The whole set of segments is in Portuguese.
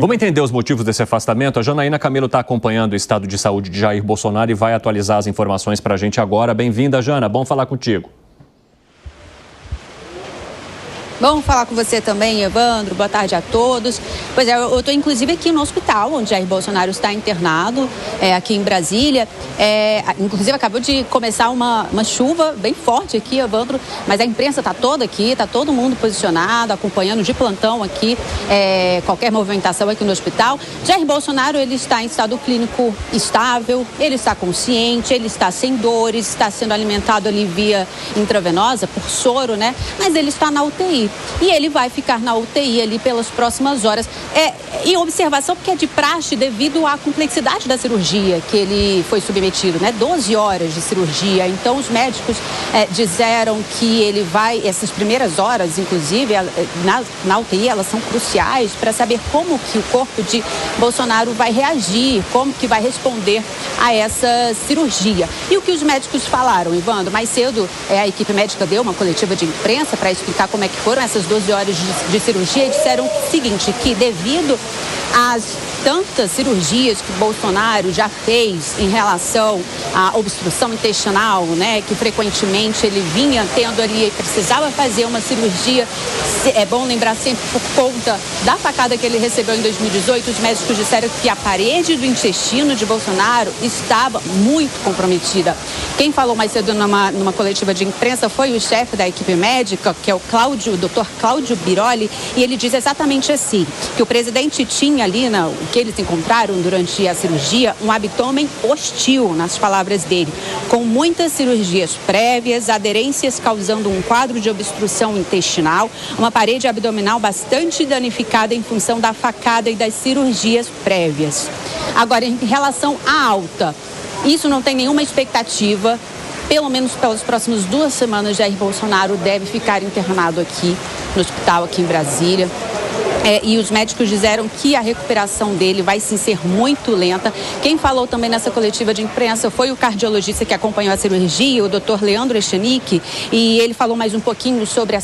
Vamos entender os motivos desse afastamento? A Janaína Camelo está acompanhando o estado de saúde de Jair Bolsonaro e vai atualizar as informações para a gente agora. Bem-vinda, Jana. Bom falar contigo. Bom falar com você também, Evandro. Boa tarde a todos. Pois é, eu estou inclusive aqui no hospital onde Jair Bolsonaro está internado, aqui em Brasília. Inclusive acabou de começar uma chuva bem forte aqui, Evandro, mas a imprensa está toda aqui, está todo mundo posicionado, acompanhando de plantão aqui qualquer movimentação aqui no hospital. Jair Bolsonaro, ele está em estado clínico estável, ele está consciente, ele está sem dores, está sendo alimentado ali via intravenosa, por soro, né? Mas ele está na UTI. E ele vai ficar na UTI ali pelas próximas horas. E observação porque é de praxe devido à complexidade da cirurgia que ele foi submetido, né? 12 horas de cirurgia. Então, os médicos disseram que ele vai, essas primeiras horas, inclusive, na UTI, elas são cruciais para saber como que o corpo de Bolsonaro vai reagir, como que vai responder a essa cirurgia. E o que os médicos falaram, Evandro? Mais cedo, a equipe médica deu uma coletiva de imprensa para explicar como é que foram essas 12 horas de cirurgia e disseram o seguinte, que devido às tantas cirurgias que Bolsonaro já fez em relação à obstrução intestinal, né, que frequentemente ele vinha tendo ali e precisava fazer uma cirurgia, é bom lembrar sempre por conta da facada que ele recebeu em 2018, os médicos disseram que a parede do intestino de Bolsonaro estava muito comprometida. Quem falou mais cedo numa coletiva de imprensa foi o chefe da equipe médica, que é o Dr. Cláudio Biroli, e ele diz exatamente assim, que o presidente tinha ali, o que eles encontraram durante a cirurgia, um abdômen hostil, nas palavras dele, com muitas cirurgias prévias, aderências causando um quadro de obstrução intestinal, uma parede abdominal bastante danificada em função da facada e das cirurgias prévias. Agora, em relação à alta, isso não tem nenhuma expectativa. Pelo menos pelas próximas 2 semanas, Jair Bolsonaro deve ficar internado aqui no hospital, aqui em Brasília. E os médicos disseram que a recuperação dele vai sim ser muito lenta. Quem falou também nessa coletiva de imprensa foi o cardiologista que acompanhou a cirurgia, o Dr. Leandro Echenique, e ele falou mais um pouquinho sobre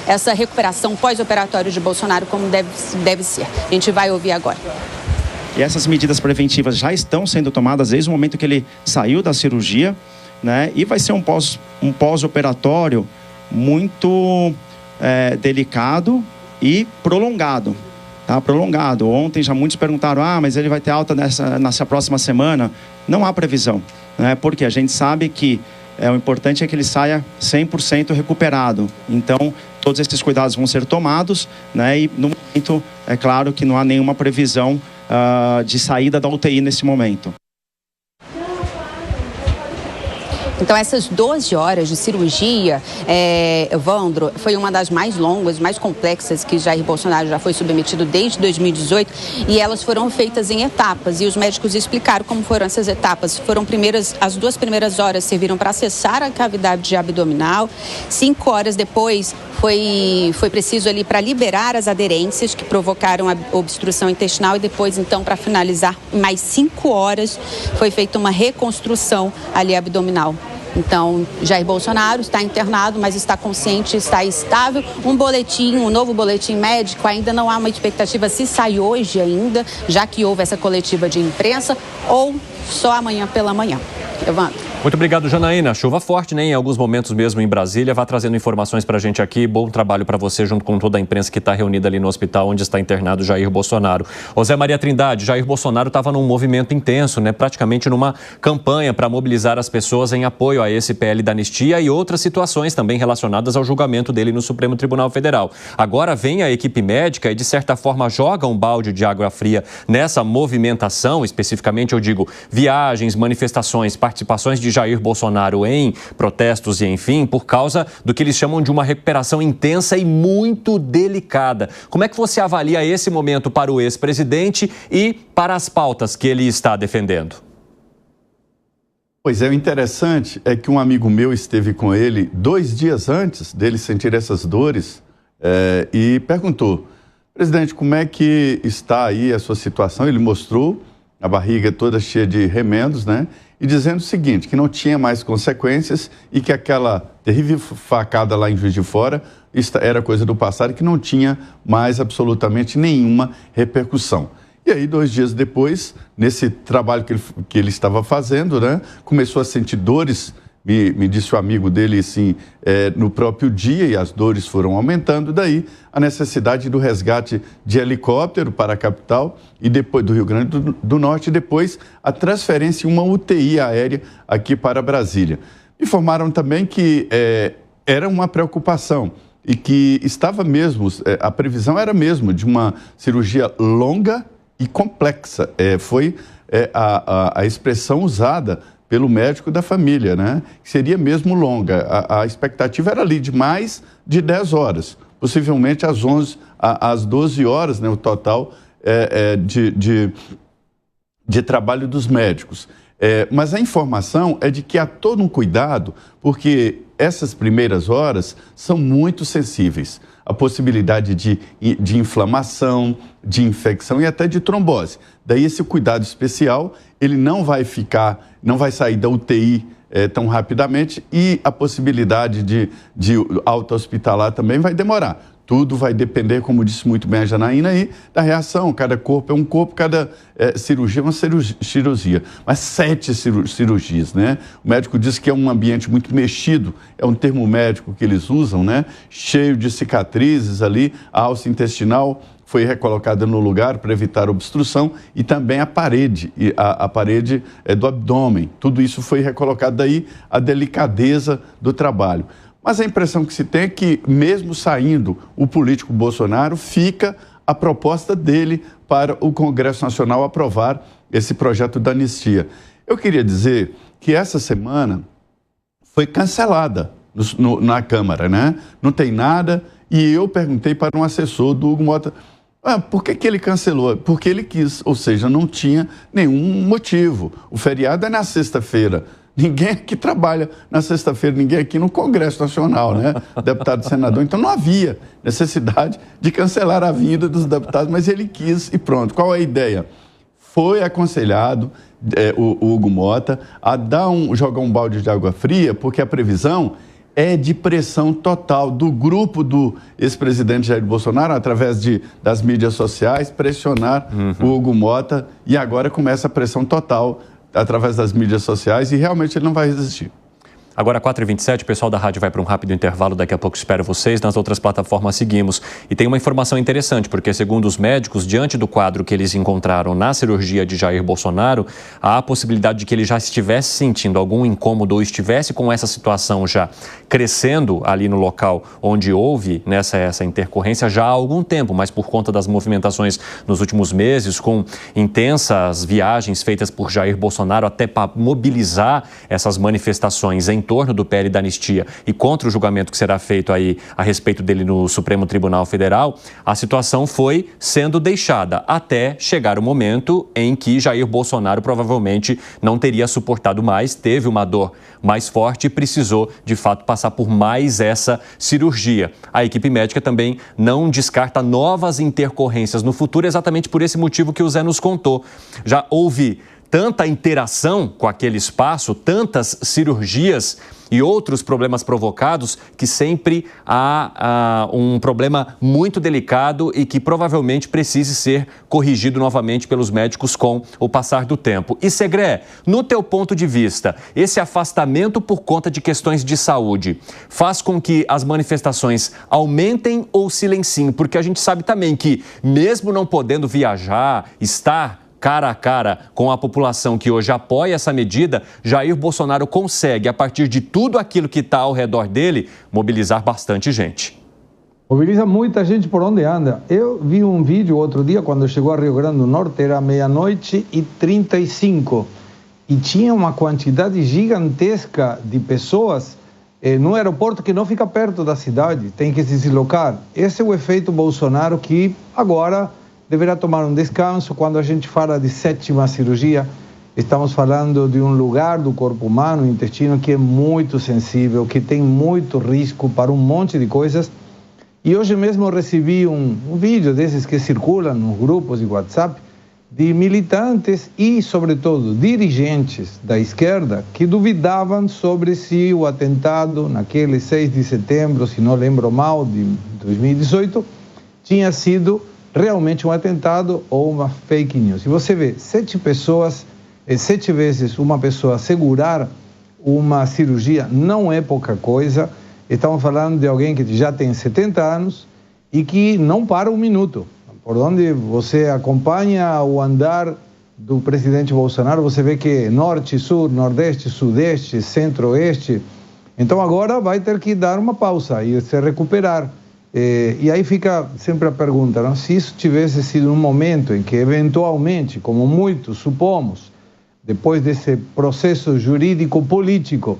essa recuperação pós-operatória de Bolsonaro, como deve ser. A gente vai ouvir agora. E essas medidas preventivas já estão sendo tomadas desde o momento que ele saiu da cirurgia, né? E vai ser um pós-operatório muito delicado e prolongado, tá? Prolongado. Ontem já muitos perguntaram, mas ele vai ter alta nessa próxima semana? Não há previsão, né? Porque a gente sabe que o importante é que ele saia 100% recuperado. Então, todos esses cuidados vão ser tomados, né? E no momento, é claro que não há nenhuma previsão de saída da UTI nesse momento. Então, essas 12 horas de cirurgia, Evandro, foi uma das mais longas, mais complexas que Jair Bolsonaro já foi submetido desde 2018 e elas foram feitas em etapas e os médicos explicaram como foram essas etapas. As 2 primeiras horas serviram para acessar a cavidade abdominal, 5 horas depois foi preciso ali para liberar as aderências que provocaram a obstrução intestinal e depois, então, para finalizar, mais 5 horas foi feita uma reconstrução ali abdominal. Então, Jair Bolsonaro está internado, mas está consciente, está estável. Um novo boletim médico, ainda não há uma expectativa se sai hoje ainda, já que houve essa coletiva de imprensa, ou só amanhã pela manhã. Evandro. Muito obrigado, Janaína. Chuva forte, né? Em alguns momentos mesmo em Brasília. Vá trazendo informações para a gente aqui. Bom trabalho para você, junto com toda a imprensa que está reunida ali no hospital onde está internado Jair Bolsonaro. José Maria Trindade, Jair Bolsonaro estava num movimento intenso, né? Praticamente numa campanha para mobilizar as pessoas em apoio a esse PL da anistia e outras situações também relacionadas ao julgamento dele no Supremo Tribunal Federal. Agora vem a equipe médica e, de certa forma, joga um balde de água fria nessa movimentação, especificamente, eu digo, viagens, manifestações, participações de Jair Bolsonaro em protestos e enfim, por causa do que eles chamam de uma recuperação intensa e muito delicada. Como é que você avalia esse momento para o ex-presidente e para as pautas que ele está defendendo? Pois é, o interessante é que um amigo meu esteve com ele 2 dias antes dele sentir essas dores e perguntou: presidente, como é que está aí a sua situação? Ele mostrou a barriga toda cheia de remendos, né? E dizendo o seguinte, que não tinha mais consequências e que aquela terrível facada lá em Juiz de Fora era coisa do passado e que não tinha mais absolutamente nenhuma repercussão. E aí, 2 dias depois, nesse trabalho que ele estava fazendo, né, começou a sentir dores. Me disse o amigo dele, assim, no próprio dia, e as dores foram aumentando. Daí, a necessidade do resgate de helicóptero para a capital e depois do Rio Grande do Norte, e depois a transferência em uma UTI aérea aqui para Brasília. Informaram também que era uma preocupação e que estava mesmo, a previsão era mesmo de uma cirurgia longa e complexa. Foi a expressão usada pelo médico da família, né? Que seria mesmo longa. A expectativa era ali de mais de 10 horas, possivelmente às 12 horas, né? O total de trabalho dos médicos. Mas a informação é de que há todo um cuidado, porque essas primeiras horas são muito sensíveis. A possibilidade de inflamação, de infecção e até de trombose. Daí esse cuidado especial, ele não vai sair da UTI tão rapidamente, e a possibilidade de alta hospitalar também vai demorar. Tudo vai depender, como disse muito bem a Janaína, aí, da reação. Cada corpo é um corpo, cada cirurgia é uma cirurgia. Mas 7 cirurgias, né? O médico diz que é um ambiente muito mexido, é um termo médico que eles usam, né? Cheio de cicatrizes ali, a alça intestinal foi recolocada no lugar para evitar obstrução, e também a parede do abdômen. Tudo isso foi recolocado, daí a delicadeza do trabalho. Mas a impressão que se tem é que, mesmo saindo o político Bolsonaro, fica a proposta dele para o Congresso Nacional aprovar esse projeto da anistia. Eu queria dizer que essa semana foi cancelada na Câmara, né? Não tem nada, e eu perguntei para um assessor do Hugo Mota, por que ele cancelou? Porque ele quis, ou seja, não tinha nenhum motivo. O feriado é na sexta-feira. Ninguém aqui trabalha na sexta-feira, ninguém aqui no Congresso Nacional, né? Deputado e senador. Então não havia necessidade de cancelar a vinda dos deputados, mas ele quis e pronto. Qual é a ideia? Foi aconselhado o Hugo Mota a jogar um balde de água fria, porque a previsão é de pressão total do grupo do ex-presidente Jair Bolsonaro, através das mídias sociais, pressionar o Hugo Mota, e agora começa a pressão total através das mídias sociais, e realmente ele não vai resistir. Agora, 4h27, o pessoal da rádio vai para um rápido intervalo, daqui a pouco espero vocês. Nas outras plataformas seguimos. E tem uma informação interessante, porque segundo os médicos, diante do quadro que eles encontraram na cirurgia de Jair Bolsonaro, há a possibilidade de que ele já estivesse sentindo algum incômodo ou estivesse com essa situação já crescendo ali no local onde houve essa intercorrência já há algum tempo, mas por conta das movimentações nos últimos meses, com intensas viagens feitas por Jair Bolsonaro até para mobilizar essas manifestações em torno do PL da anistia e contra o julgamento que será feito aí a respeito dele no Supremo Tribunal Federal, a situação foi sendo deixada até chegar o momento em que Jair Bolsonaro provavelmente não teria suportado mais, teve uma dor mais forte e precisou, de fato, passar por mais essa cirurgia. A equipe médica também não descarta novas intercorrências no futuro, exatamente por esse motivo que o Zé nos contou. Já houve tanta interação com aquele espaço, tantas cirurgias e outros problemas provocados, que sempre há um problema muito delicado e que provavelmente precise ser corrigido novamente pelos médicos com o passar do tempo. E Segré, no teu ponto de vista, esse afastamento por conta de questões de saúde faz com que as manifestações aumentem ou silenciem? Porque a gente sabe também que, mesmo não podendo viajar, estar cara a cara com a população que hoje apoia essa medida, Jair Bolsonaro consegue, a partir de tudo aquilo que está ao redor dele, mobilizar bastante gente. Mobiliza muita gente por onde anda. Eu vi um vídeo outro dia, quando chegou a Rio Grande do Norte, era 00:35, e tinha uma quantidade gigantesca de pessoas no aeroporto que não fica perto da cidade, tem que se deslocar. Esse é o efeito Bolsonaro, que agora deverá tomar um descanso. Quando a gente fala de 7ª cirurgia, estamos falando de um lugar do corpo humano, o intestino, que é muito sensível, que tem muito risco para um monte de coisas. E hoje mesmo eu recebi um vídeo desses que circulam nos grupos de WhatsApp, de militantes e, sobretudo, dirigentes da esquerda que duvidavam sobre se o atentado, naquele 6 de setembro, se não lembro mal, de 2018, tinha sido realmente um atentado ou uma fake news. E você vê 7 vezes uma pessoa segurar uma cirurgia não é pouca coisa. Estamos falando de alguém que já tem 70 anos e que não para um minuto. Por onde você acompanha o andar do presidente Bolsonaro, você vê que norte, sul, nordeste, sudeste, centro-oeste. Então agora vai ter que dar uma pausa e se recuperar. E aí fica sempre a pergunta, não? Se isso tivesse sido um momento em que eventualmente, como muitos supomos, depois desse processo jurídico-político,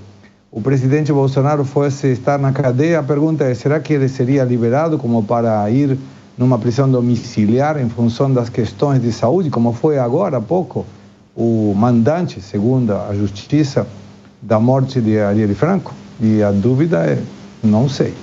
o presidente Bolsonaro fosse estar na cadeia, a pergunta é, será que ele seria liberado como para ir numa prisão domiciliar em função das questões de saúde, como foi agora há pouco o mandante, segundo a justiça, da morte de Arielle Franco? E a dúvida é, não sei.